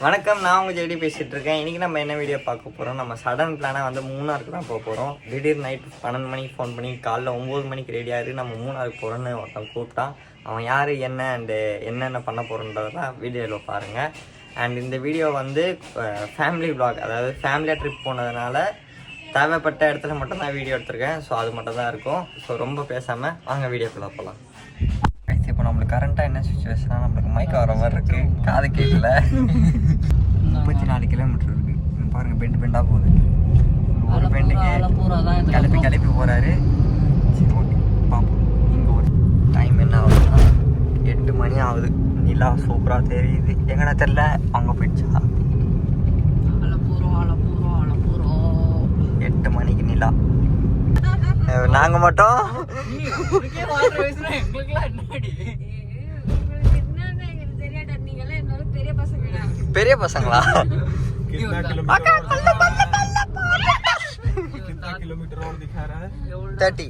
வணக்கம், நான் உங்கள் ஜெடி பேசிகிட்டு இருக்கேன். இன்றைக்கி நம்ம என்ன வீடியோ பார்க்க போகிறோம், நம்ம சடன் பிளானாக வந்து மூணாருக்கு தான் போக போகிறோம். திடீர் நைட் 12 மணிக்கு ஃபோன் பண்ணி காலைல 9 மணிக்கு ரெடியாகிது நம்ம மூணாருக்கு போகிறோன்னு ஒருத்தன் கூப்பிட்டான். அவன் யார், என்ன அண்டு என்னென்ன பண்ண போகிறோன்றதான் வீடியோவில் பாருங்கள். அண்ட் இந்த வீடியோ வந்து ஃபேமிலி விளாக், அதாவது ஃபேமிலியாக ட்ரிப் போனதுனால தேவைப்பட்ட இடத்துல மட்டும்தான் வீடியோ எடுத்திருக்கேன். ஸோ அது மட்டும் தான் இருக்கும். ஸோ ரொம்ப பேசாமல் வாங்க வீடியோக்குள்ளே போகலாம். இப்போ நம்மளுக்கு கரண்ட்டாக என்ன சுச்சுவேஷனாக நம்மளுக்கு மயக்கம் வர மாதிரி இருக்குது, காது கேட்கல. 34 கிலோமீட்டர் இருக்குது. பாருங்கள், பெண்டு பெண்டாக போகுது. ஒரு பெண்டுக்கு கிளப்பி போகிறாரு. சரி, ஓகே பார்ப்போம். இங்கே ஒரு டைம் என்ன ஆகுதுன்னா 8 மணி ஆகுது. நிலா சூப்பராக தெரியுது. எங்கன்னா தெரில, அங்கே போயிடுச்சா 8 மணிக்கு நிலா. நாங்க மட்டும் பெரிய பசங்களா? 30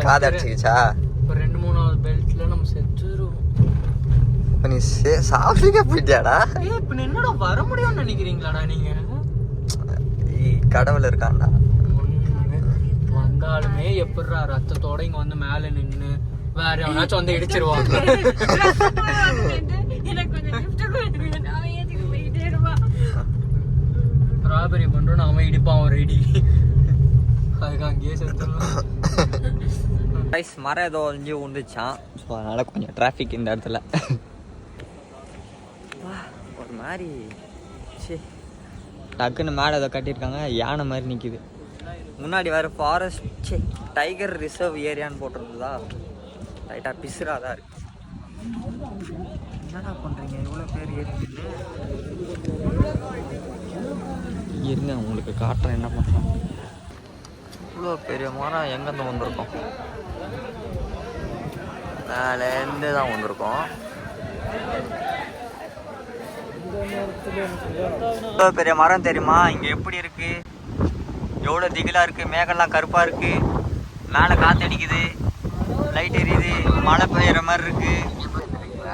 காதடிச்சிச்சா? 2-3 பெல்ட்ல நம்ம செத்துறோம். நீ சாப்பிட்டுக்க போயிட்டியாடா? இப்ப என்னடா வர முடியும்னு நினைக்கிறீங்களாடா நீங்க? கடவுள் இருக்காண்டா. வந்தாலுமே எப்படிரா ரத்தத்தோட இங்க வந்து மேல நின்னு வேற எவனாச்சும் வந்து இடிச்சிருவாங்க. ராபரி பண்றோம், அவன் இடிப்பான் ஒரு இடி. அதுக்கு அங்கேயே செத்துடலாம். மரம் ஏதோ ஒழிஞ்சு உண்டுச்சான். ஸோ அதனால கொஞ்சம் டிராஃபிக் இந்த இடத்துல. ஒரு மாதிரி டக்குன்னு மேலே ஏதோ கட்டியிருக்காங்க, யானை மாதிரி நிற்கிது. முன்னாடி வேறு ஃபாரஸ்ட் டைகர் ரிசர்வ் ஏரியான்னு போட்டிருந்ததா. ரைட்டாக பிசுறாக தான் இருக்கு. என்னடா பண்ணுறீங்க, இவ்வளோ பேர் ஏறிக்கிட்டு? இருங்க, உங்களுக்கு காட்டுறேன் என்ன பண்ணுறோம். இவ்வளோ பெரிய மரம் எங்கேருந்து வந்திருக்கோம்? மேலேருந்து தான் வந்திருக்கோம். இவ்வளோ பெரிய மரம் தெரியுமா? இங்கே எப்படி இருக்கு, எவ்வளோ திகிலாக இருக்குது. மேகம்லாம் கருப்பாக இருக்குது, மேலே காற்று அடிக்குது, லைட் எரியுது, மழை பெய்கிற மாதிரி இருக்குது.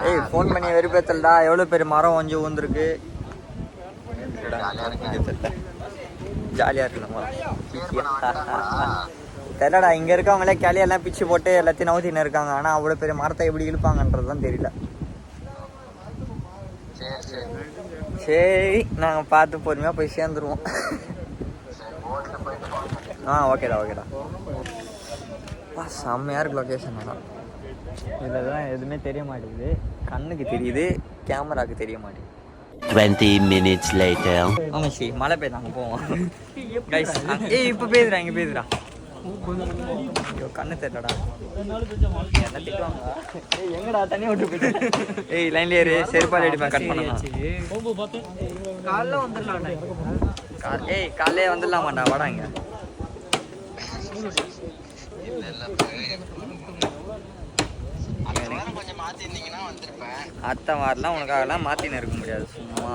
ஏய், ஃபோன் பண்ணி வெறுப்பேத்தல்டா. எவ்வளோ பெரிய மரம் கொஞ்சம் ஊந்துருக்கு. ஜாலியாக இருக்கு நம்ம. தெரியலடா, இங்கே இருக்கவங்களே கிளையெல்லாம் பிச்சு போட்டு எல்லாத்தையும் நவுத்தின்னு இருக்காங்க. ஆனால் அவ்வளோ பெரிய மரத்தை எப்படி இழுப்பாங்கன்றது தான் தெரியல. சரி, நாங்கள் பார்த்து பொறுமையாக போய் சேர்ந்துருவோம். ஓகேடா. செம்மையாக இருக்கு லொக்கேஷன். தான் இதில் தான் எதுவுமே தெரிய மாட்டேங்குது. கண்ணுக்கு தெரியுது, கேமராவுக்கு தெரிய மாட்டேங்குது. 20 minutes later. ஆமாம், சரி, மழை பெய்யுது, அங்கே போவோம். கைஸ், இப்போ பெய்யுதுடா, இங்கே பெய்யுதுடா. ஐயோ, கண்ணு தெரியலடா. என்ன திட்டுவாங்க? எங்கடா தண்ணி விட்டு போயிட்டு? ஏய், லைன்ல ஏறு, செருப்பால் அடிப்பேன். கட் பண்ணலாம். காலைல வந்துடலாம். ஏய், காலையே வந்துடலாமாண்டா, வாடா இங்க. அத்தை வாரெலாம் உனக்காகலாம் மாற்றின்னு இருக்க முடியாது. சும்மா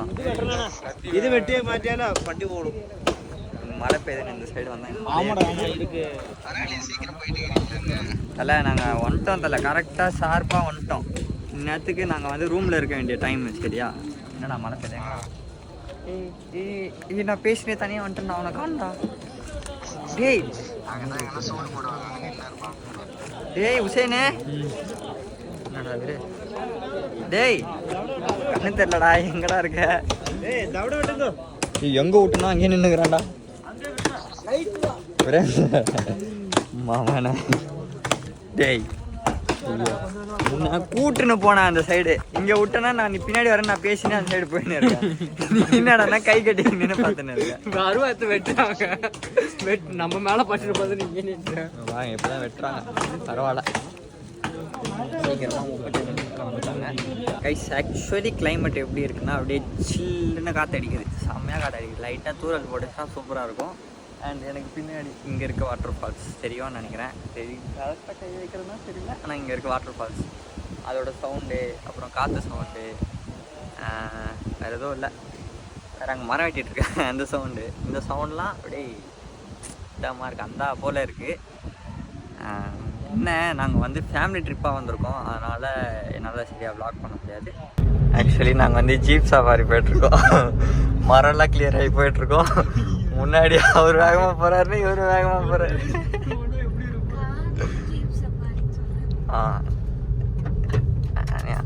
இது வெட்டியே மாற்றியானா வண்டி போடும். மழை பெய்யுதுன்னு இந்த சைடு வந்தேன். தலை, நாங்கள் வந்துட்டோம் தலை, கரெக்டாக ஷார்ப்பாக வந்துட்டோம். இந்நேரத்துக்கு நாங்கள் வந்து ரூமில் இருக்க வேண்டிய டைம். சரியா? என்னடா மழை பெய்யுங்க. ஏய், நான் பேசினே தனியாக வந்துட்டேன். நான் அவனை காண்டா. டேய் உசேனே, என்னடா இவரு? டேய், கண்ணு தெரியலடா, எங்கடா இருக்க? எங்க விட்டுனா அங்கேயே நின்னுக்கிறான்டா மாமன. டேய், நான் கூட்டுன்னு போனேன் அந்த சைடு. இங்க விட்டேன்னா நான் பின்னாடி வரேன், நான் பேசினேன் அந்த சைடு போயின்னு இருக்கேன். என்னடா கை கட்டி நின்று பார்த்துன்னு இருக்கேன். அருவாத்து வெட்டுறாங்க, நம்ம மேல பட்டு பார்த்து நீங்க நின்று வாங்க. எப்பதான் வெட்டுறாங்க, பரவாயில்ல. சீக்கிரமாக 30 நிமிஷத்தில் வந்துட்டாங்க. கைஸ், ஆக்சுவலி கிளைமேட் எப்படி இருக்குன்னா அப்படியே சில்லுன்னு காற்று அடிக்குது. செம்மையாக காற்று அடிக்குது. லைட்டாக தூரல் போட்டுச்சுன்னா சூப்பராக இருக்கும். அண்ட் எனக்கு பின்னாடி இங்கே இருக்க வாட்டர் ஃபால்ஸ் தெரியும்னு நினைக்கிறேன். கரெக்டாக கை வைக்கிறதுனா தெரியல, ஆனால் இங்கே இருக்க வாட்டர் ஃபால்ஸ், அதோட சவுண்டு, அப்புறம் காற்று சவுண்டு, வேறு எதுவும் இல்லை. வேறு அங்கே மரம் வெட்டிகிட்ருக்கேன் அந்த சவுண்டு. இந்த சவுண்ட்லாம் அப்படியே இதமாக இருக்குது, அந்த போல் இருக்குது. என்ன நாங்கள் வந்து ஃபேமிலி ட்ரிப்பாக வந்திருக்கோம், அதனால் என்னால் சரியாக வ்ளாக் பண்ண முடியாது. ஆக்சுவலி நாங்கள் வந்து ஜீப் சஃபாரி போயிட்டுருக்கோம். மரம்லாம் கிளியர் ஆகி போயிட்டுருக்கோம். முன்னாடி அவர் வேகமாக போகிறாரு, இவர் வேகமாக போகிறாரு.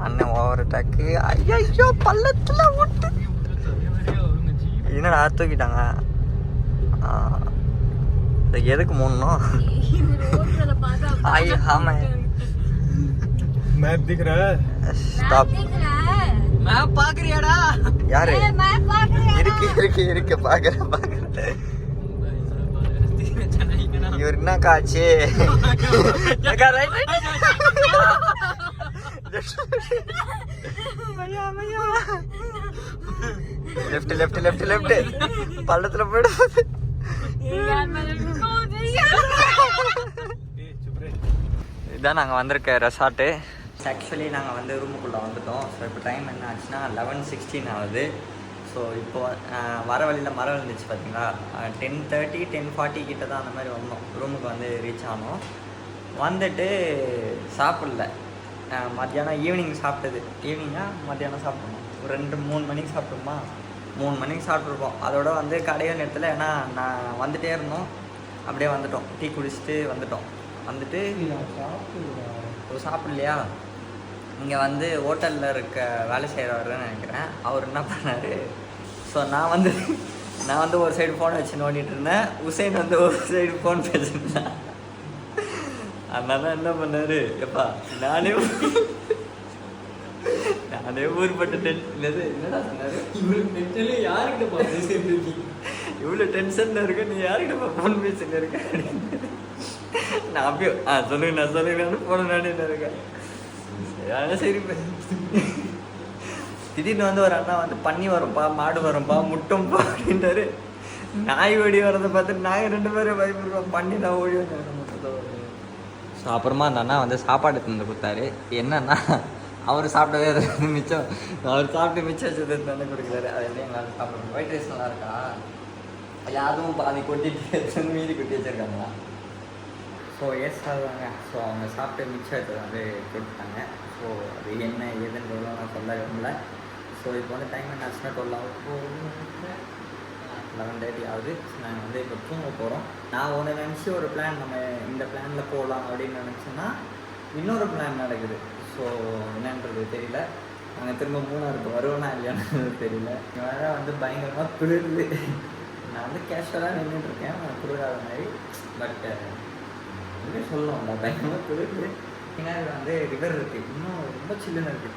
அண்ணன் ஓவர் அட்டாக்கு. ஐயோ பள்ளத்தில் விட்டு என்னடா தூக்கிட்டாங்க. எதுக்கு மூடணும்? ஆமாம் மேப் திக்கற ஸ்டாப். மேப் பாக்குறியாடா? யாரு இருக்கு பாக்குறேன். இவர் என்ன காட்சி? லெஃப்ட் பள்ளத்துல போயிடுது. இதுதான் நாங்கள் வந்திருக்க ரெசார்ட்டு. ஆக்சுவலி நாங்கள் வந்து ரூமுக்குள்ளே வந்துட்டோம். ஸோ இப்போ டைம் என்ன ஆச்சுன்னா 11:16 ஆகுது. ஸோ இப்போ வர வழியில் மரம் இருந்துச்சு பார்த்தீங்களா, 10:30 10:40 கிட்ட தான் அந்த மாதிரி வந்தோம். ரூமுக்கு வந்து ரீச் ஆனோம். வந்துட்டு சாப்பிடல. மத்தியானம் ஈவினிங் சாப்பிட்டது. மத்தியானம் சாப்பிட்டோம் ஒரு 2-3 மணிக்கு சாப்பிட்டோமா. 3 மணிக்கு சாப்பிட்ருப்போம். அதோட வந்து கடையும் நேரத்தில், ஏன்னா நான் வந்துகிட்டே இருந்தோம், அப்படியே வந்துட்டோம். டீ குடிச்சிட்டு வந்துட்டோம். வந்துட்டு சாப்பிட்லையா, இங்கே வந்து ஹோட்டலில் இருக்க வேலை செய்கிறவர்னு நினைக்கிறேன். அவர் என்ன பண்ணார், ஸோ நான் வந்து ஒரு சைடு ஃபோனை வச்சு நோண்டிகிட்டு இருந்தேன். உசைன் வந்து ஒரு சைடு ஃபோன் பேசியிருந்தேன். அதனால என்ன பண்ணார், எப்பா நானே ஊர்பட்ட டென்ஷன். என்னடா சொன்னார், இவ்வளோ டென்ஷனில் இருக்க, நீ யாருக்கிட்ட ஃபோன் பேசிட்டு இருக்க? நான் அப்பயோ சொல்லுங்கண்ணா ஃபோன் நானே இருக்கேன். சரி திடீர்னு வந்து ஒரு அண்ணா வந்து பண்ணி வரும்பா, மாடு வரும்பா, முட்டம்பா அப்படின்றாரு. நாய் ஓடி வரதை பார்த்துட்டு நாங்கள் 2 பேரும் பயப்படுறோம். பண்ணி நான் ஓடி வந்தேன். ஸோ அப்புறமா அந்த அண்ணா வந்து சாப்பாடு தந்து கொடுத்தாரு. என்னன்னா, அவர் சாப்பிட்டதே அது மிச்சம், அவர் சாப்பிட்டு மிச்சம் வச்சது தானே கொடுக்குறாரு. அது எப்படி எங்களால் சாப்பிடணும். ஒயிட் ரைஸ் நல்லா இருக்கா, இல்லை அதுவும் பாதி கொட்டிட்டு மீதி கொட்டி வச்சுருக்காங்களா? ஸோ அதுதாங்க. ஸோ அவங்க சாப்பிட்டு மிச்சம் வச்சது வந்து கொடுத்தாங்க. ஸோ அது என்ன ஏதுன்னு நான் சொல்ல விரும்பல. ஸோ இப்போ வந்து டைம் என்ன ஆச்சுன்னா 11:30 ஆகுது. நாங்கள் வந்து இப்போ தூங்க போகிறோம். நான் ஒன்று நினச்சி ஒரு பிளான், நம்ம இந்த பிளானில் போகலாம் அப்படின்னு நினச்சோன்னா இன்னொரு பிளான் நடக்குது. ஸோ என்னன்றது தெரியல. நாங்கள் திரும்ப மூணாருக்கு வருவோன்னா இல்லையான்னு தெரியல. வேறு வந்து பயங்கரமாக குளிருது. நான் வந்து கேஷுவலாக நின்றுட்டுருக்கேன், நான் குளிராத மாதிரி. பட் என்ன சொல்லணும்ல, பயங்கரமாக குளிருது. பின்னாடி வந்து ரிவர் இருக்குது, இன்னும் ரொம்ப சில்லுன்னு இருக்குது.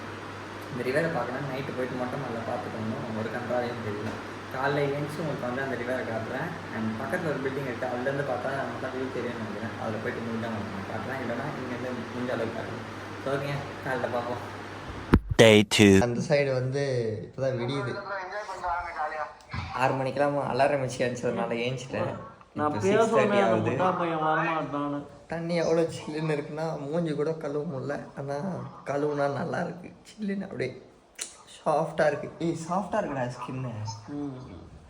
இந்த ரிவரை பார்க்கலாம். நைட்டு போயிட்டு மட்டும் நல்லா பார்த்துக்கணும், ஒரு கன்றாலையும் தெரியல. காலைல ஏஞ்சி உங்களுக்கு வந்து அந்த ரிவரை காட்டுறேன். அண்ட் பக்கத்தில் ஒரு பில்டிங் இருக்குது, அதுலேருந்து பார்த்தா நமக்கு தான் வியூ தெரியும்னு நினைக்கிறேன். அதில் போய்ட்டு முடிஞ்சால் நான் காட்டுறேன், இல்லைனா இங்கேருந்து முடிஞ்ச அளவுக்கு காட்டுறேன். ஸோ ஓகே, காலையில் பார்ப்போம். Day 2. அந்த சைடு வந்து இப்போ தான் விடியுது. 6 மணிக்கெல்லாம் அலாரம் வச்சு அடிச்சதுனால ஏஞ்சிட்டேன். நான் தண்ணி எவ்வளோ சில்லுன்னு இருக்குன்னா மூஞ்சி கூட கழுவ முடியல. ஆனால் கழுவுனா நல்லா இருக்குது, சில்லுன்னு அப்படியே சாஃப்டாக இருக்குது. சாஃப்டாக இருக்குடா ஸ்கின்னு.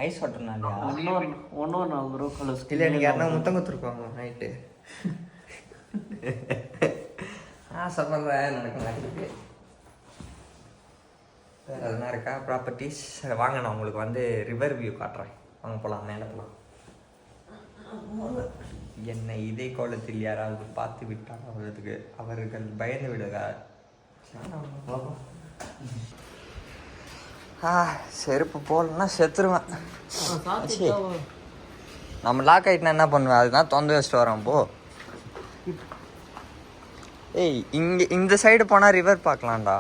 ஐஸ் வாட்டர்னா இல்லையா? ஒன்றும் 4 ரூபா கலர் இல்லை, எனக்கு யாருன்னா முத்தம் கொடுத்துருப்பாங்க நைட்டு. சொல்கிறேன் நடக்க மாட்டேங்குது. வேறு எதுனா இருக்கா ப்ராப்பர்ட்டிஸ்? வாங்க, நான் உங்களுக்கு வந்து ரிவர் வியூ காட்டுறேன். வாங்க போகலாம், மேலே போகலாம். என்னை இதே கோலத்தில் யாராவது பார்த்து விட்டாங்க அவர்களுக்கு அவர்கள் பயந்து விடுக. செருப்பு போடலன்னா செத்துருவேன். நம்ம லாக் ஆகிட்டுனா என்ன பண்ணுவேன், அதுதான் தொந்த வச்சுட்டு வரோம். போ. இங்கே இந்த சைடு போனால் ரிவர் பார்க்கலாம்டா.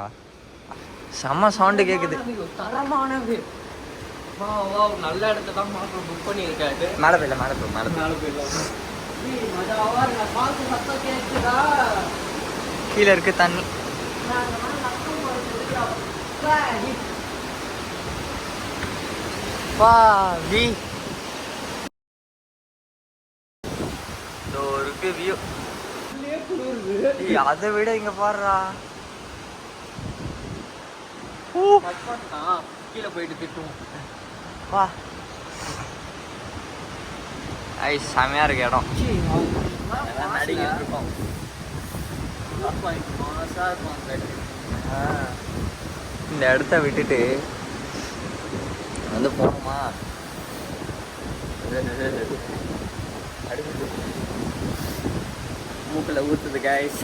செம்ம சவுண்டு கேட்குது. நல்ல இடத்த தான் புக் பண்ணியிருக்காரு. மேலே போயிடலாம். கீழே இருக்கு தண்ணி. வா வி இருக்கு வியூ. அதை விட இங்க பாருடா. கீழே போயிட்டு திட்டுவோம். வா, ஐ செமையா இருக்கு இடம். நடிக்கிட்டு இருக்கோம். மாசாக இருக்கும் அந்த இடத்துல. இந்த இடத்த விட்டுட்டு வந்து போகணுமா? மூக்கில் ஊற்றுது guys.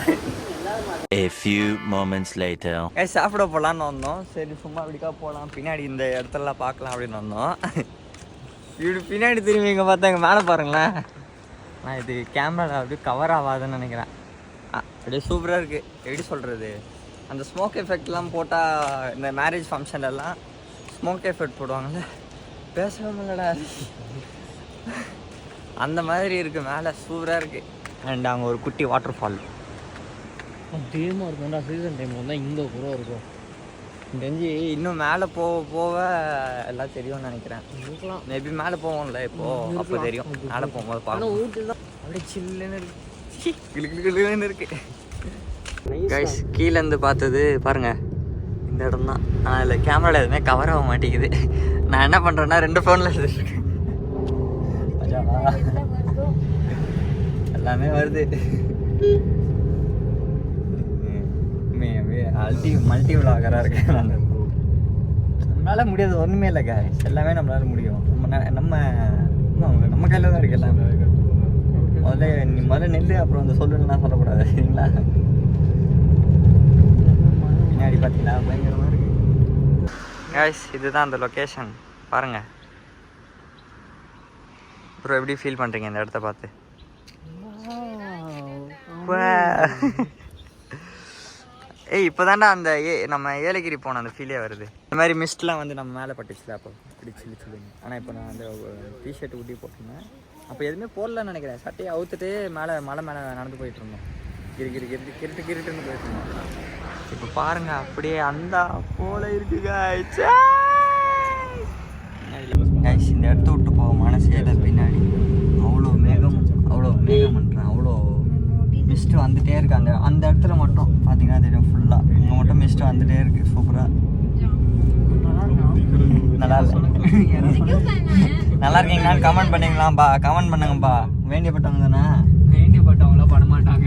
A few moments later. Guys சாப்பிட போகலான்னு வந்தோம். சரி சும்மா அப்படிக்கா போகலாம், பின்னாடி இந்த இடத்துலலாம் பார்க்கலாம் அப்படின்னு வந்தோம். இப்படி பின்னாடி திரும்பி இங்கே பார்த்தா இங்கே மேலே பாருங்களேன். நான் இது கேமரா அப்படியே கவர் ஆகாதுன்னு நினைக்கிறேன். அப்படியே சூப்பராக இருக்குது. எப்படி சொல்கிறது, அந்த ஸ்மோக் எஃபெக்ட்லாம் போட்டால் இந்த மேரேஜ் ஃபங்க்ஷன்லலாம் ஸ்மோக் எஃபெக்ட் போடுவாங்கள்ல, பேசவும் இல்லைடா அந்த மாதிரி இருக்குது. மேலே சூப்பராக இருக்குது. அண்ட் அங்கே ஒரு குட்டி வாட்டர் ஃபால். டேமாக இருக்கும்டா, சீசன் டைம் வந்தால் இங்கே கூட இருக்கும். தெரிஞ்சு இன்னும் மேலே போக போக எல்லாம் தெரியும்னு நினைக்கிறேன். இருக்கலாம். மேபி மேலே போவோம்ல இப்போது, அப்போ தெரியும். மேலே போகும்போது பார்க்கலாம். ஊட்டி தான் அப்படியே சில்லுன்னு இருக்கு, கிளுன்னு இருக்கு. கைஸ் கீழேருந்து பார்த்தது பாருங்க, இந்த இடம் தான். ஆனால் இல்லை கேமராவில் எதுவுமே கவர் ஆக மாட்டேங்குது. நான் என்ன பண்ணுறேன்னா 2 ஃபோனில் எடுத்துருக்கேன். எல்லாமே வருது. மல்டி விளாகராக இருக்கேன் நான். நம்மளால முடியாது ஒன்றுமே இல்லை கைஸ், எல்லாமே நம்மளால முடியும். நம்ம கையில் தான் இருக்கு எல்லாமே. முதல்ல நெல், அப்புறம் அந்த சொல்லுன்னா சொல்லக்கூடாது சரிங்களா? பின்னாடி பார்த்தீங்களா பயங்கரமாக இருக்கு கைஸ். இதுதான் அந்த லொக்கேஷன் பாருங்க. அப்புறம் எப்படி ஃபீல் பண்ணுறீங்க இந்த இடத்த பார்த்து? ஏய் இப்போ தாண்டா அந்த நம்ம ஏலகிரி போன அந்த ஃபீலே வருது. இந்த மாதிரி மிஸ்ட்லாம் வந்து நம்ம மேலே பட்டுச்சுல, அப்போ இப்படி சில்லு சொல்லுங்க. ஆனால் இப்போ நான் அந்த டிஷர்ட் ஊட்டி போட்டிருந்தேன், அப்போ எதுவுமே போடலன்னு நினைக்கிறேன். சட்டையை அவுத்துட்டு மலை மேலே நடந்து போயிட்டு இருந்தோம். கிருட்டுன்னு போயிட்டு இருந்தோம். இப்போ பாருங்க அப்படியே அந்த போல இருக்கு கைஸ். இந்த இடத்த விட்டு போக மனசே இல்லை. பின்னாடி அவ்வளோ மேகம் பண்ணுறேன், அவ்வளோ மிஸ்ட்டு வந்துட்டே இருக்கு. அந்த இடத்துல மட்டும் பார்த்தீங்கன்னா தெரியும், ஃபுல்லாக இங்கே மட்டும் மிஸ்ட்டு வந்துட்டே இருக்கு. சூப்பராக நல்லா இல்லை. நல்லா இருக்கீங்களான்னு கமெண்ட் பண்ணிங்களாம்பா, கமெண்ட் பண்ணுங்கப்பா. வேண்டியப்பட்டவங்க தானே? வேண்டியப்பட்டவங்களாம் பண்ண மாட்டாங்க.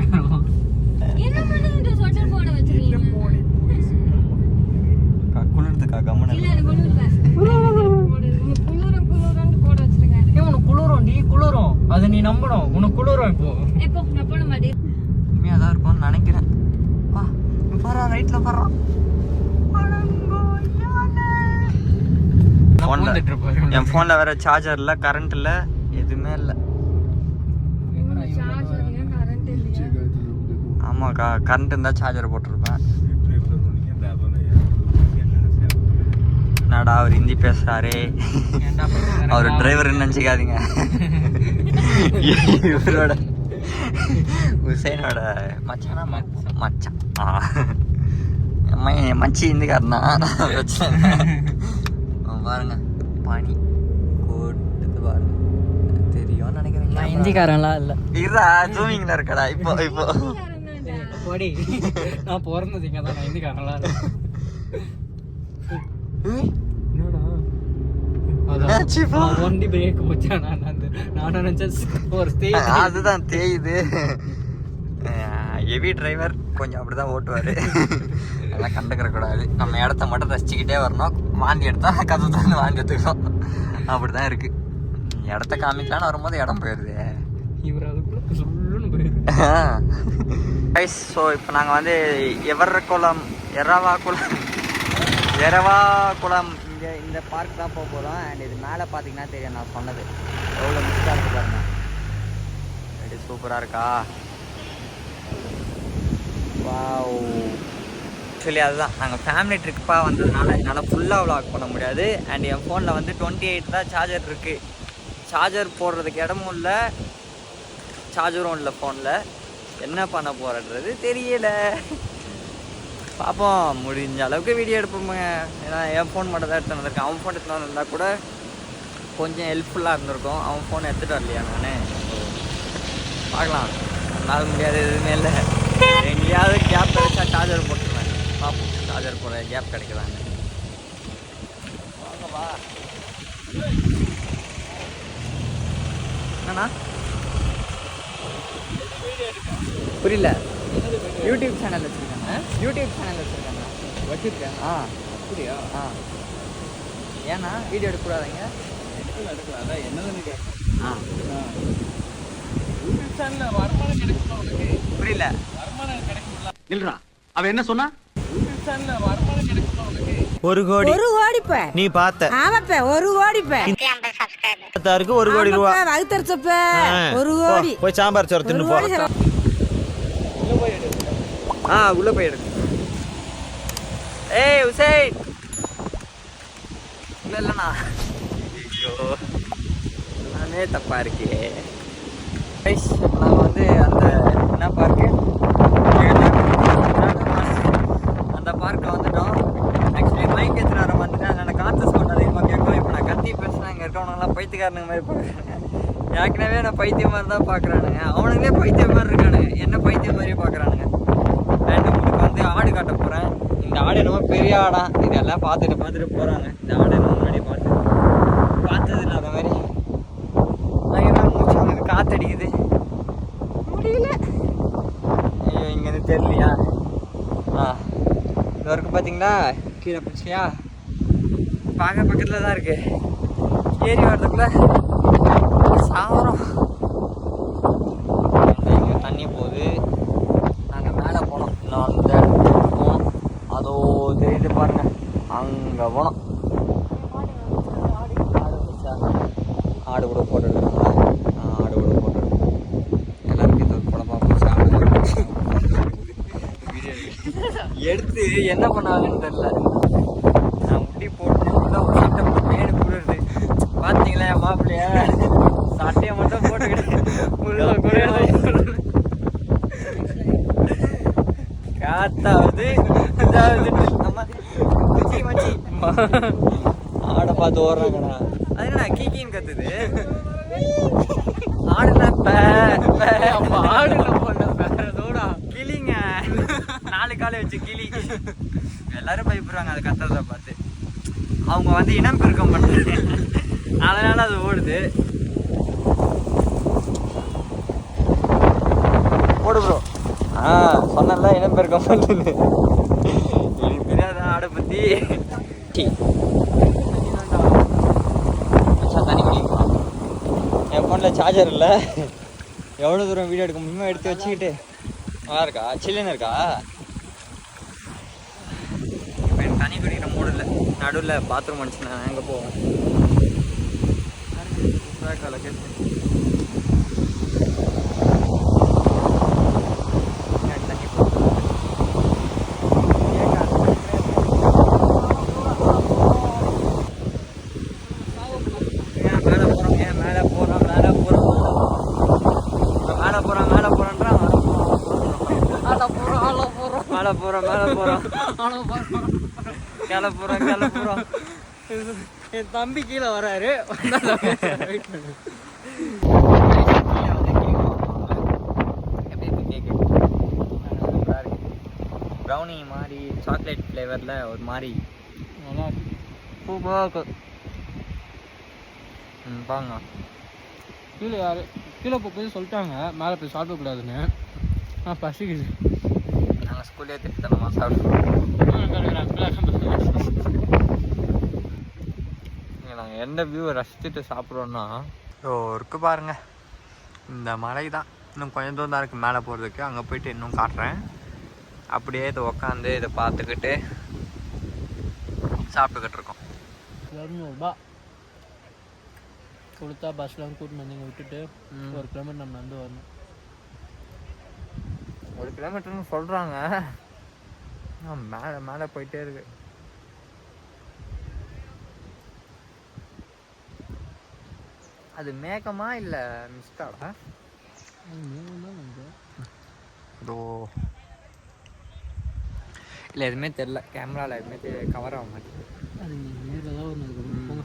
குளிர்துக்கா கம்மன் உனக்கு குளிரும், நீ குளிரும், அதை நீ நம்பணும். உனக்கு குளிரும். இப்போ உண்மையாக தான் இருக்கும்னு நினைக்கிறேன். பாரு ரைட்டில் பாடுறான். என் ஃபோனில் வேற சார்ஜர் இல்லை, கரண்ட் இல்லை, எதுவுமே இல்லை. ஆமாக்கா, கரண்ட் இருந்தால் சார்ஜர் போட்டிருப்பேன். என்னடா அவர் ஹிந்தி பேசுறாரே, அவர் டிரைவர்னு நினச்சிக்காதீங்க. இவரோட உசேனோட மச்சானா மச்சான் மச்சி ஹிந்திக்காரனா பிரச்சனை. பாருங்க பனி கோட்டு பாருங்க, தெரியும் நினைக்கிறேன். நான் ஹிந்திக்காரன்லாம் இல்லை. இதா ஜூமிங்ல இருக்கடா இப்போ போடி. நான் பிறந்தது இங்கே தான். நான் ஹிந்திக்காரன்லாம் இல்லை. வண்டி பிரேக் போச்சா? நான் நினைச்சேன் ஒரு ஸ்டேஜ். அதுதான் தேயுது. ஹெவி டிரைவர் கொஞ்சம் அப்படிதான் ஓட்டுவார். அதெல்லாம் கண்டுக்கிற கூடாது. நம்ம இடத்த மட்டும் ரசிச்சுக்கிட்டே வரணும். வாந்தி எடுத்தா கதை தான் வாந்தி எடுத்துக்கணும். அப்படிதான் இருக்கு. இடத்த காமிக்கலான்னு வரும்போது இடம் போயிடுது. இவர் அதுக்குள்ள சொல்லுன்னு போயிடுது. ஸோ இப்போ நாங்கள் வந்து எரவாக்குளம் இங்கே இந்த பார்க் தான் போக போகிறோம். அண்ட் இது மேலே பார்த்தீங்கன்னா தெரியும், நான் சொன்னது எவ்வளோ மிஸ்டாக இருக்குது பாருங்க. அப்படி சூப்பராக இருக்கா? வாவ். ஆக்சுவலி அதுதான் நாங்கள் ஃபேமிலி ட்ரிப்பாக வந்ததுனால என்னால் ஃபுல்லாக விளாக் பண்ண முடியாது. அண்ட் என் ஃபோனில் வந்து 28 தான் சார்ஜர் இருக்குது. சார்ஜர் போடுறதுக்கு இடமும் இல்லை, சார்ஜரும் இல்லை ஃபோனில். என்ன பண்ண போகிறது தெரியல. பார்ப்போம், முடிஞ்ச அளவுக்கு வீடியோ எடுப்போங்க. ஏன்னா என் ஃபோன் மட்டும் தான் எடுத்து வந்திருக்கேன். அவன் ஃபோன் எடுத்து வந்திருந்தால் கூட கொஞ்சம் ஹெல்ப்ஃபுல்லாக இருந்திருக்கும். அவன் ஃபோன் எடுத்துகிட்டு வரலையா நான். பார்க்கலாம், அதனால் முடியாது, எதுவுமே இல்லை. எங்கேயாவது கேப் கிடைச்சா சார்ஜர் போட்டுருவேன். பார்ப்போம் சார்ஜர் போட கேப் கிடைக்குதாங்க. வாங்கப்பா. என்னண்ணா புரியல? யூடியூப் சேனல் வச்சுருக்காங்க. யூடியூப் சேனல் வச்சுருக்காங்க. வச்சுருக்கேன். அப்படியா? ஏன்னா வீடியோ எடுக்கக்கூடாதுங்க. எடுக்கலாம். அதான் என்னதுன்னு கேட்கலாம். யூடியூப் சேனலில் வருமானம் கிடைக்குமா உனக்கு? புரியல. வருமானம் கிடைக்கும்ல. இல்லைடா அவன் என்ன சொன்னா? யூடியூப் சேனலில் வருமானம் கிடைக்குமா உனக்கு? 1 கோடி. 1 கோடி பே. நீ பார்த்த. ஆமாப்பே 1 கோடி பே. 1 கோடி ரூபா. வகுத்தரிச்சப்ப 1 கோடி. போய் சாம்பார் சோறு தின்னு போ. உள்ள போய் எடு. ஏய் உசைன். இல்லைண்ணா. ஐயோ நானே தப்பா இருக்கே. நாங்கள் வந்து அந்த என்ன பார்க்கு அந்த பார்க்கில் வந்துட்டோம். ஆக்சுவலி மைக் எடுத்துகிட்டு வர வந்துட்டேன். அதனால் காற்று சவுண்ட் அதிகமாக கேட்கும். இப்போ நான் கத்தி பேசுனா இங்கே இருக்கவனெல்லாம் பைத்தியக்காரனுங்க மாதிரி பார்க்குறாங்க. ஏற்கனவே நான் பைத்தியம் மாதிரி தான் பார்க்குறானுங்க. அவனுங்களே பைத்தியம் மாதிரி இருக்கானுங்க. என்ன பைத்தியம் மாதிரியே பார்க்குறானுங்க. அண்ட் உங்களுக்கு வந்து ஆடு காட்ட போகிறேன். இந்த ஆடு என்னமோ பெரிய ஆடா. இதெல்லாம் பார்த்துட்டு போகிறாங்க. இந்த ஆடு என்ன முன்னாடி பார்த்தது இல்லாத மாதிரி அங்கெல்லாம் மூச்சு அவனுக்கு காற்றடிக்குது. முடியல. ஐயோ இங்கேருந்து தெரியலையா? இது வரைக்கும் பார்த்தீங்களா கீழே பிடிச்சியா பார்க்க பக்கத்தில் தான் இருக்குது. ஏறி வர்றதுக்குள்ள சாவரம். இங்கே தண்ணி போகுது. நாங்கள் மேலே போனோம். இன்னும் அந்த இடத்துக்கு போனோம். அதோ தெரியுது பாருங்க. அங்கே போனோம். ஆடு கூட போட்டோ எடுக்கிறாங்களா? ஆடு கூட போட்டோ எடுக்கணும். எல்லாருக்கும் இது ஒரு படம் பார்ப்போம். எடுத்து என்ன பண்ணாங்கன்னு தெரியல. நான் முடி போட்டு ஒரு சட்டை மேடு குளிருது. பார்த்தீங்களா என் மாப்பிள்ளைய சட்டையை மட்டும் போட்டுக்கிட்டு காத்தாவது நம்ம மச்சி மச்சி ஆடை பார்த்து ஓடுறாங்கண்ணா. அது என்னண்ணா கீக்கின்னு கத்துது? ஆடுனா கிளிங்க 4 காலை வச்சு கிளி. எல்லாரும் பயப்படுறாங்க அது கத்துறத பார்த்து. அவங்க வந்து இனம் பெருக்கம் பண்றாங்க. அதனால அது ஓடுது. ஓடு ப்ரோ. சொன்னல இனம் பெருக்கம் பண்ணுது. எனக்கு தெரியாத ஆடை பத்தி. தண்ணி குடிக்கலாம். என் ஃபோனில் சார்ஜர் இல்லை. எவ்வளோ தூரம் வீடியோ எடுக்க முடியுமோ எடுத்து வச்சுக்கிட்டு. நல்லா இருக்கா? சில்லுன்னு இருக்கா? இப்போ எனக்கு தண்ணி குடிக்கிற மூடு இல்லை. நடுவில் பாத்ரூம் அடிச்சு நான் எங்கே போவோம்? லொக்கேஷன் தண்ணி கிளப்புறோம். என் தம்பி கீழே வராரு. ப்ரௌனி மாதிரி சாக்லேட் ஃப்ளேவரில் ஒரு மாதிரி நல்லா சூப்பராக இருக்கும். பாங்க கீழே கீழே போய் சொல்லிட்டாங்க மேலே போய் சாப்பிடக்கூடாதுன்னு. பசிக்குது. நாங்கள் ஸ்கூல்லே திட்டமாக சாப்பிடுவோம். நாங்கள் எந்த வியூவை ரசிச்சுட்டு சாப்பிட்றோன்னா இருக்கு பாருங்க. இந்த மலை தான் இன்னும் கொஞ்சம் தூரம் தான் இருக்குது மேலே போகிறதுக்கு. அங்கே போயிட்டு இன்னும் காட்டுறேன். அப்படியே இதை உக்காந்து இதை பார்த்துக்கிட்டு சாப்பிட்டுக்கிட்டு இருக்கோம். 200 ரூபா கொடுத்தா பஸ்லாம் கூட்டிட்டு வந்து விட்டுட்டு 1 கிலோமீட்டர் நம்ம வந்து வரணும். 1 கிலோமீட்டர்னு சொல்கிறாங்க. மேலே மேலே போயிட்டே இருக்கு. அது மேகமா இல்லை மிஸ்டாடா? இதோ இல்லை எதுவுமே தெரில. கேமராவில் எதுவுமே கவர் ஆக மாட்டேங்குது. அது நேரில் தான் ஒன்று போங்க.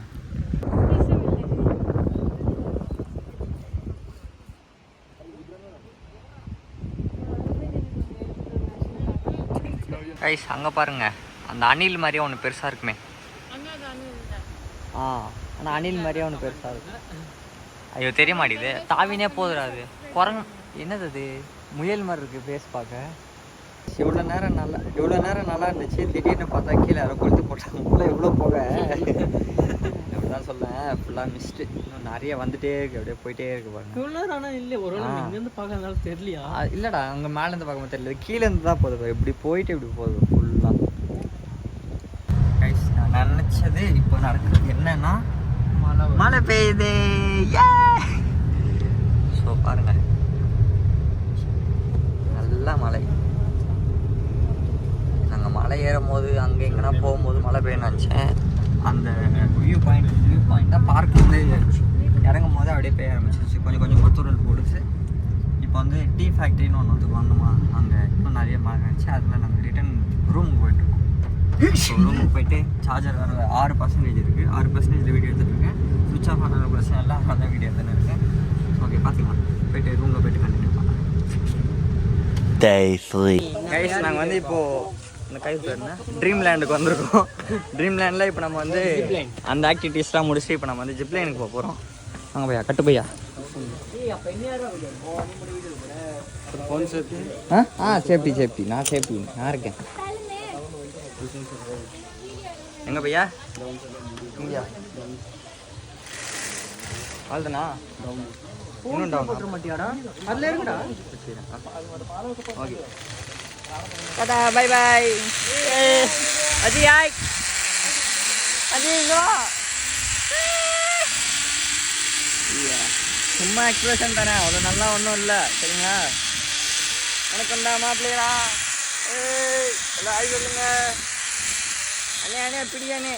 கைஸ் அங்கே பாருங்க. அந்த அணில் மாதிரியே ஒன்று பெருசாக இருக்குமே. ஆனால் அணில் மாதிரியே ஒன்று பெருசாக இருக்கு. ஐயோ தெரிய மாட்டேது. தாவினே போதுடா அது. என்னது அது முயல் மாதிரி இருக்கு ஃபேஸ் பார்க்க. இவ்வளோ நேரம் நல்லா இருந்துச்சு. திடீர்னு பார்த்தா கீழே யாரோ கொளுத்து போட்டாங்க. உள்ள எவ்வளோ போக இப்படிதான் சொல்லேன். ஃபுல்லாக மிஸ்ட்டு. இன்னும் நிறைய வந்துட்டே இருக்கு. அப்படியே போயிட்டே இருக்கு பாருங்க. இவ்வளோ நேரம் ஆனால் இல்லை, ஒரு இங்கேருந்து பார்க்கறதுனால தெரியலையா? இல்லைடா, அங்கே மேலேருந்து பார்க்கும்போது தெரியல, கீழேருந்து தான் போகுது. இப்படி போயிட்டு இப்படி போகுது ஃபுல்லாக. கைஸ், நான் நினச்சது இப்போ நடக்குது என்னன்னா மழை பெய்யுது. ஸோ பாருங்க, நல்லா மழை. நாங்கள் மலை ஏறும் போது அங்கே எங்கன்னா போகும்போது மழை பெய்யணும்னு நினச்சேன். அந்த வியூ பாயிண்ட்டாக பார்க் வந்து இறங்கும் போது அப்படியே பெய்ய ஆரம்பிச்சிருச்சு. கொஞ்சம் கொஞ்சம் கொத்தூரல் போடுச்சு. இப்போ வந்து டீ ஃபேக்ட்ரின்னு ஒன்று வந்து வந்தோமா, அங்கே இன்னும் நிறைய மழை நினச்சி அதில் நாங்கள் ரிட்டன் ரூமுக்கு போயிட்டுருக்கோம். ரூமுக்கு போயிட்டு சார்ஜர் வேறு 6% இருக்குது. 6% வீடியோ எடுத்துகிட்ருக்கேன். சுவிட்ச் ஆஃப் ஆன பிரச்சனை எல்லாம் அந்த வீடியோ எடுத்துன்னு இருக்கேன். ஓகே, பார்த்துக்கலாம். போயிட்டு ரூமில் போயிட்டு கண்டினியூ பண்ணலாம். Day 3. கைஸ், நாங்கள் வந்து இப்போது இந்த கை பேர் ட்ரீம் லேண்டுக்கு வந்திருக்கோம். ட்ரீம் லேண்டில் இப்போ நம்ம வந்து அந்த ஆக்டிவிட்டீஸ்லாம் முடிச்சுட்டு இப்போ நம்ம வந்து ஜிப் லைனுக்கு போக போகிறோம். வாங்க பையா, கட்டு பையா. சேஃப்டி நான் இருக்கேன். எங்க பையா? இங்கயா? அவ்வளோதானா? இன்னும் டவுன் போட்டுற மாட்டியாடா? அதில் இருக்குடா. Okay, tata, bye bye. Aji hi. Aji இங்க வா. சும்மா எக்ஸ்பிரஷன் தானே, அவ்வளோ நல்லா ஒன்றும் இல்லை. சரிங்களா? வணக்கம்டா மாப்பிள்ளையா. எல்லாம் ஆய் சொல்லுங்க. அண்ணே பிடியானே.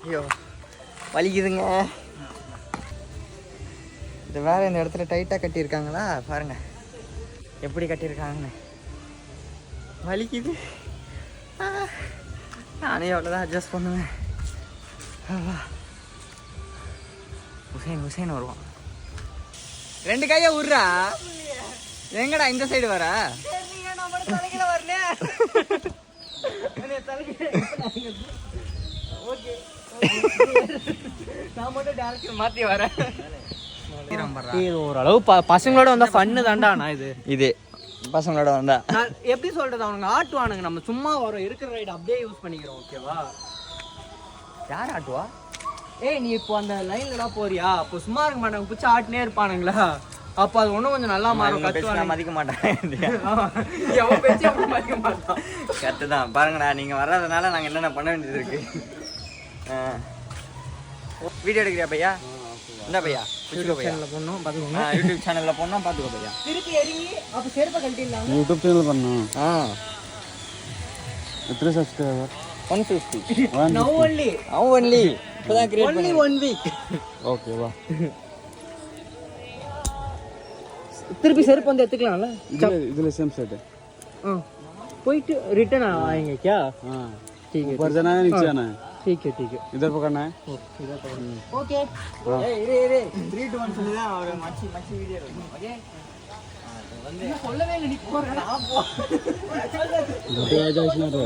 ஐயோ வலிக்குதுங்க. இது வேற இந்த இடத்துல டைட்டாக கட்டியிருக்காங்களா பாருங்க, எப்படி கட்டியிருக்காங்கன்னு. வலிக்குது. நானே எவ்வளோதான் அட்ஜஸ்ட் பண்ணுவேன். உசேன் வருவான். 2 கையை விட்றா. எங்கடா இந்த சைடு வர? மாத்தி வரேன். இது ஓரளவு பசங்களோட வந்தா ஃபன்னு தான்டா. இது பசங்களோட வந்தா எப்படி சொல்றது, அவனுங்க ஆட்டுவானுங்க. நம்ம சும்மா வரோம், இருக்கிற ரைடு அப்படியே யூஸ் பண்ணிக்கிறோம். ஓகேவா? யார் ஆட்டுவா? ஏய், நீ இப்போ அந்த லைன்லாம் போறியா, அப்போ சும்மா இருக்க மாட்டாங்க, பிடிச்சி ஆட்டினே இருப்பானுங்களா. அப்போ அது ஒன்றும் கொஞ்சம் நல்லா மாறும். கத்துவாங்க, மதிக்க மாட்டேன். மதிக்க மாட்டான். கரெக்டு தான். பாருங்கடா, நீங்கள் வர்றதுனால நாங்கள் என்னென்ன பண்ண வேண்டியது இருக்கு. வீடியோ எடுக்கிறியா பையா? என்ன பையா? யூடியூப் சேனலில் போடணும் பார்த்துக்கோங்க. யூடியூப் சேனலில் போடணும் பார்த்துக்கோ பையா. திருப்பி இறங்கி அப்போ செருப்பை கழட்டிடலாம். यूट्यूब चैनल बनना इतने सब्सक्राइबर 150. Now only இப்போதான் கிரியேட் only 1 week. ओके वाह திருப்பி செருப்பு வந்து எடுத்துக்கலாம்ல. इधर सेम सेट है போயிட்டு ரிட்டர்ன் आएंगे क्या? हाँ ठीक है, ऊपर जाना है नीचे आना है ठीक है. इधर पकड़ना है ओके. இரு 3 to 1 சொல்லுதான். அவர் மச்சி வீடியோ எடுக்கணும். ஓகே, சொல்லவே இல்லை. நீ போற நான் போ. घटे आ जाए इसमें तो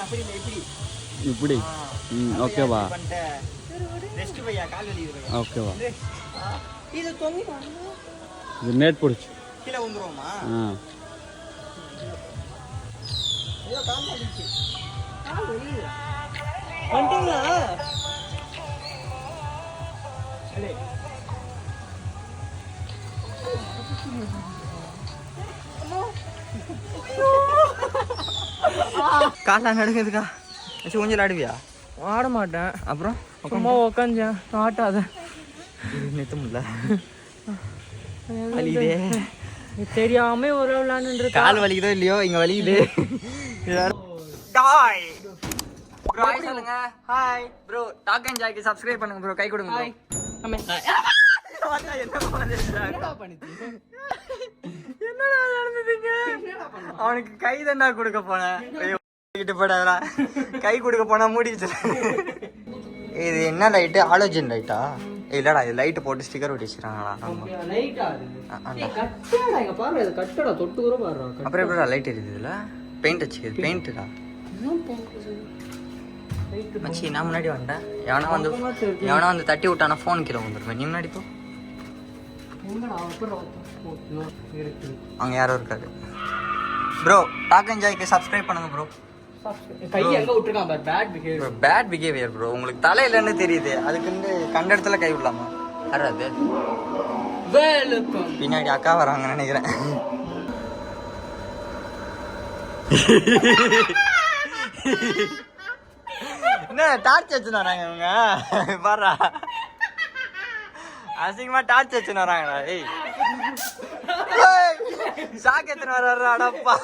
அப்படி இல்லை இப்படி இப்படி ஓகே வா ரெஸ்ட் பையா, கால் வலி இருக்கு. ஓகே வா இது தொங்கி இது நேட் பிடிச்சி கீழே வந்துருவோமா? ஐயோ, கால் வலிச்சு. வந்துட்டீங்களா? காலெலாம் நடுங்குதுக்கா. வச்சு கொஞ்சம் ஆடுவியா? ஆட மாட்டேன். அப்புறம் சும்மா உக்காந்தேன். ஆட்டாத நிறுத்த முடியல, வலிக்குதே. தெரியாம ஒரு விளையாண்டு கால் வலிக்குதோ இல்லையோ, இங்க வலிக்குது. டாய் ப்ரோ, ஹாய் சொல்லுங்க. Hi bro. டாக் அண்ட் ஜாய்க்கு சப்ஸ்கிரைப் பண்ணுங்க ப்ரோ. கை கொடுங்க ப்ரோ. என்னடா நடந்துதுங்க? அவனுக்கு கை தண்டா கொடுக்க போனேன். கிட்ட போடாதா கை கொடுக்க போனா மூடிச்சு. இது என்ன லைட்டு? ஆலோஜன் லைட்டா? இல்லடா இது லைட்டு போட்டு ஸ்டிக்கர் ஒட்டி வச்சுருக்காங்களா? அப்புறம் எப்படிடா லைட் எரியுது இதில்? பெயிண்ட் வச்சுக்குது. பெயிண்ட்டுடா மச்சி. நான் முன்னாடி வந்தேன். எவனா வந்து தட்டி விட்டானா ஃபோன் கீழே வந்துருவேன். நீ முன்னாடி போ. அங்கே யாரும் இருக்காது ப்ரோ. டாக் என்ஜாய்க்கு சப்ஸ்கிரைப் பண்ணுங்க ப்ரோ. Bad behaviour bro. உங்களுக்கு தலை இல்லைன்னு தெரியுது, அதுக்குன்னு கண்ட இடத்துல கை விடலாமா? யாராது பின்னாடி அக்கா வராங்க நினைக்கிறேன். என்ன டார்ச் வச்சுன்னு வராங்க இவங்க? பாரா அசிங்கமா டார்ச் வச்சுன்னு வராங்கடா. ஏய் ஷாக் எத்தனை வர்றாரு? அடப்பா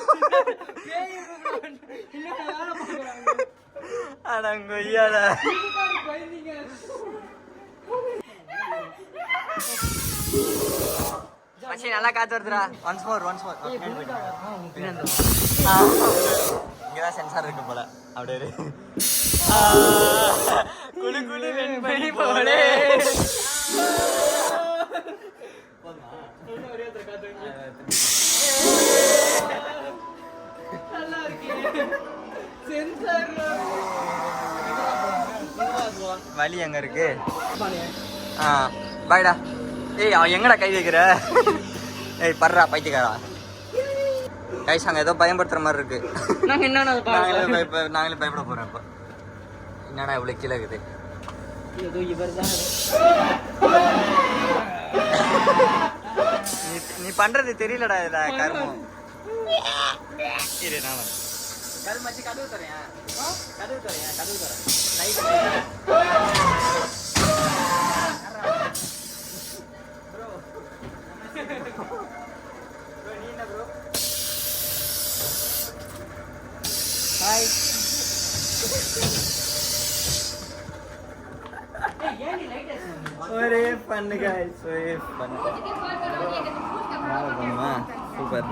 அடங்கொய்யாட. மச்சி நல்லா காத்து வருதுடா. Once more. இங்கதான் சென்சார் இருக்கு போல. அப்படியே குளு குளு வெண்பனி போலே. வலி எங்க இருக்கு? பாய்டா. ஏய் அவன் எங்கடா கை வைக்கிற? ஏய் பர்றா பைத்தியக்காரா. கைஸ் அங்க ஏதோ பயன்படுத்துற மாதிரி இருக்கு. நாங்களே பயப்பட போறோம். இப்போ என்னடா இவ்வளவு கீழே இருக்குது? நீ பண்றது தெரியலடா இதுல கர்மம். இரு நான் கருமச்சி கதவு தரேன். கதவு தரேன். ப்ரோ நீ என்ன ப்ரோ? ஹாய். ஒரே பண்ணு गाइस, ஒரே பண்ணு. சூப்பர்.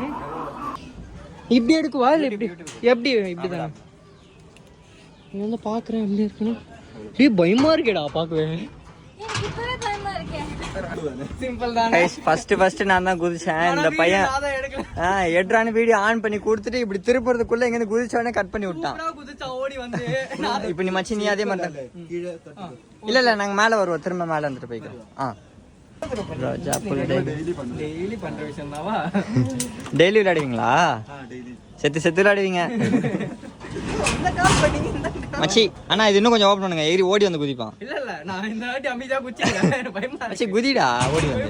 இப்படி எடுக்குவா இல்ல எப்படி இப்படிதான்? நீ வந்து பாக்குறேன் எப்படி இருக்குன்னு. டேய் பயமா இருக்கேடா பாக்கவே. சிம்பிள் தான். ஃபர்ஸ்ட் நான் தான் குதிச்சேன். இந்த பையன் எட்ரான வீடியோ ஆன் பண்ணி கொடுத்துட்டு இப்படி திருப்புறதுக்குள்ள எங்க குதிச்சவனே கட் பண்ணி விட்டான். ஓடி வந்து இப்ப நீ மச்சி நீ அதே மாதிரி தான். இல்ல நாங்க மேல வருவோம். திரும்ப மேல வந்துட்டு போய்க்கிறோம். டெய்லி விளையாடுவீங்களா? செத்து விளையாடுவீங்க மச்சி. ஆனா இது இன்னும் கொஞ்சம் ஓபன் பண்ணுங்க. ஏறி ஓடி வந்து குதிப்பான். இல்ல நான் இந்த வாட்டி அமிதா குதிச்சேன். பயமா மச்சி குதிடா. ஓடி வந்து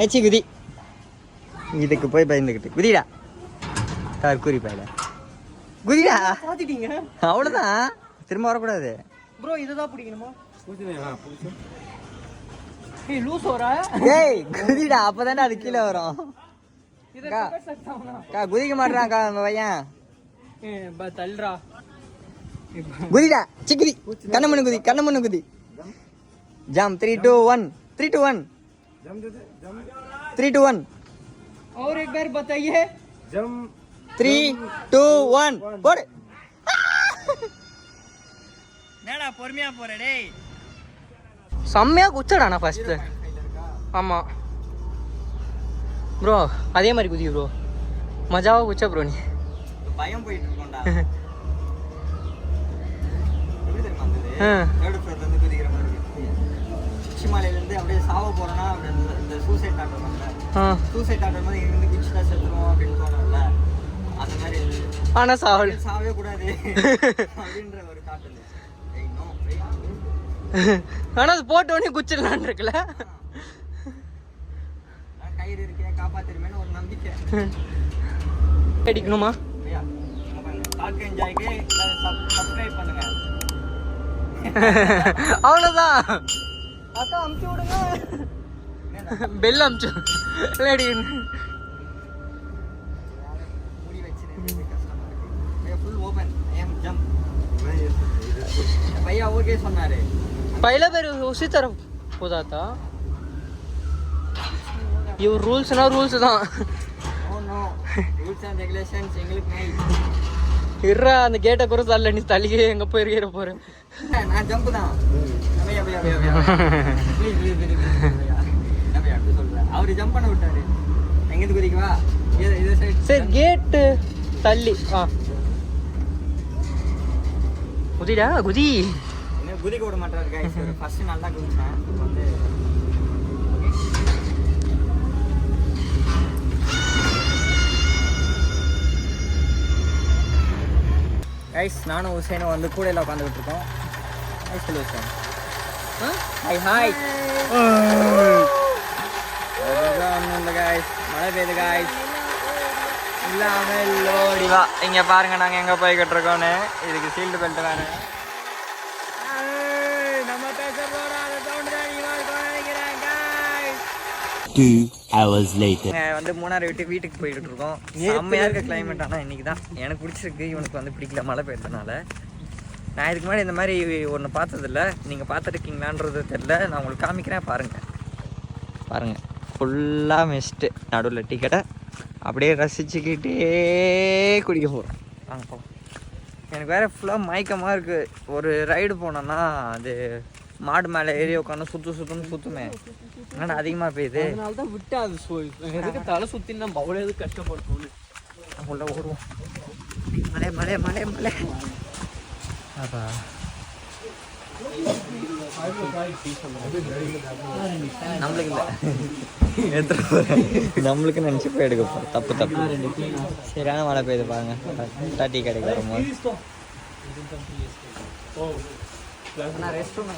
மச்சி குதி. இதுக்கு போய் பயந்துக்கிட்டு குதிடா. தற்கூரி பையல குதிடா. பாத்துட்டீங்க அவ்வளவுதான். திரும்ப வரக்கூடாது ப்ரோ. இதுதான் பிடிக்கணுமா? ஏய் லூஸ் வரா. ஏய் குதிடா. அப்பதானே அது கீழே வரும். குதிக்க மாட்டான்க்கா அந்த பையன். தள்ளுறா குதிடா. சிக்குதி. கண்ணமண்ணு குதி. ஜம்ப். 3 2 1 3 2 1 3 2 1 और एक बार बताइए. जम 3 2 1 போடு. என்னடா பொறுமையா போற டேய். செம்மையா குச்சடா நான் ஃபர்ஸ்ட். ஆமா ப்ரோ அதே மாதிரி குதி ப்ரோ. மஜாவா குச்ச ப்ரோ. நீ பயம் போயிட்டு இருக்கோம்டா. எப்படி தெரியுமா வந்தது? தேர்ட் ஃப்ளோர்ல இருந்து குதிக்கிற மாதிரி இருக்கு. உச்சிமலையில இருந்து அப்படியே சாவ போறோம்னா இந்த சூசைட் ஆட்டம் பண்ணல. சூசைட் ஆட்டம் மாதிரி இங்க இருந்து குச்சிட்டா செத்துறோம் அப்படின்னு தோணும்ல. அந்த மாதிரி ஆனா சாவே கூடாது அப்படின்ற ஒரு தாட் இருந்துச்சு. ஏய் நோ ஆனா அது போட்ட உடனே குச்சிடலான்னு இருக்குல்ல. கயிறு இருக்கே காப்பாத்திருமேன்னு ஒரு நம்பிக்கை. அடிக்கணுமா? டாக் என்ஜாய்க்கு சப்ஸ்கிரைப் பண்ணுங்க. அவ்வளவுதான். அக்கா அமுச்சு விடுங்க. பெல் அமுச்சு லேடி முடி வச்சிருந்தது கஷ்டமா இருக்கு. Full open. I am jump. பையா ஓகே சொன்னாரு. पहले बार उसी तरफ हो जाता. ये रूल्स ना रूल्स தான். Oh no. Rules and regulations எங்களுக்கு நை. இருறா அந்த கேட்டை கூட தள்ள நீ தள்ளியே எங்க போயிருக்கிற போற. நான் ஜம்ப் தான். அவையா அவையா அவையா அப்படி சொல்றேன். அவரு ஜம்ப் பண்ண விட்டாரு. எங்கிருந்து குதிக்கவா? இதே சைடு. சரி கேட்டு தள்ளி. குதிடா குதி. இன்னும் குதிக்க விட மாட்டாரு கைஸ். ஃபர்ஸ்ட் நல்லா குதிச்சேன். இப்போ வந்து கைஸ் நானும் உசேனும் வந்து கூடையில் உட்காந்துக்கிட்டு இருக்கோம். ஹாய் சொல்லு உசேன். Hi hi. ஒன்றும் இல்லை கைஸ், மழை பெய்யுது கைஸ். இல்லாமல் ஓடி வா. இங்கே பாருங்க நாங்கள் எங்கே போய்கிட்டு இருக்கோன்னு. இதுக்கு சீல்டு பெல்ட் வேணும். நம்ம பேசுறதோட அந்த சவுண்டு தான் நீங்க நினைக்கிறேன் கைஸ். 2 hours later. வந்து மூணாறு விட்டு வீட்டுக்கு போய்கிட்டு இருக்கோம். செம்மையாக இருக்க கிளைமேட். ஆனால் இன்னைக்கு தான் எனக்கு பிடிச்சிருக்கு, இவனுக்கு வந்து பிடிக்கல மழை பெய்யறதுனால. நான் இதுக்கு முன்னாடி இந்த மாதிரி ஒன்று பார்த்ததில்ல. நீங்கள் பார்த்துருக்கீங்களான்றது தெரில. நான் உங்களுக்கு காமிக்கிறேன் பாருங்கள். பாருங்கள் ஃபுல்லாக மிஸ்ட்டு. நடுவில் டீ கடை அப்படியே ரசிச்சுக்கிட்டே குடிக்க போகிறோம். வாங்க போவோம். எனக்கு வேறு ஃபுல்லாக மயக்கமாக இருக்குது. ஒரு ரைடு போனோன்னா அது மாடு மேலே ஏறி உட்காந்து சுற்றுன்னு சுற்றுமே. ஆனால் அதிகமாக பெய்யுது. அதனால தான் விட்டு அது எதுக்கு தலை சுற்றி நம்ம அவ்வளோ எதுக்கு கஷ்டப்படுறோம். உள்ள ஓடுவோம். மலை மலை மலை மலை. அப்பா நம்மளுக்கு இல்லை, எடுத்துட்டு போகிறேன். நம்மளுக்கு நினச்சி போய் எடுக்க போகிறோம். தப்பு தப்பு. சரியான மழை பெய்யுது பாருங்க. டீ கடைக்கு வரும்போது ரெஸ்ட் ரூம்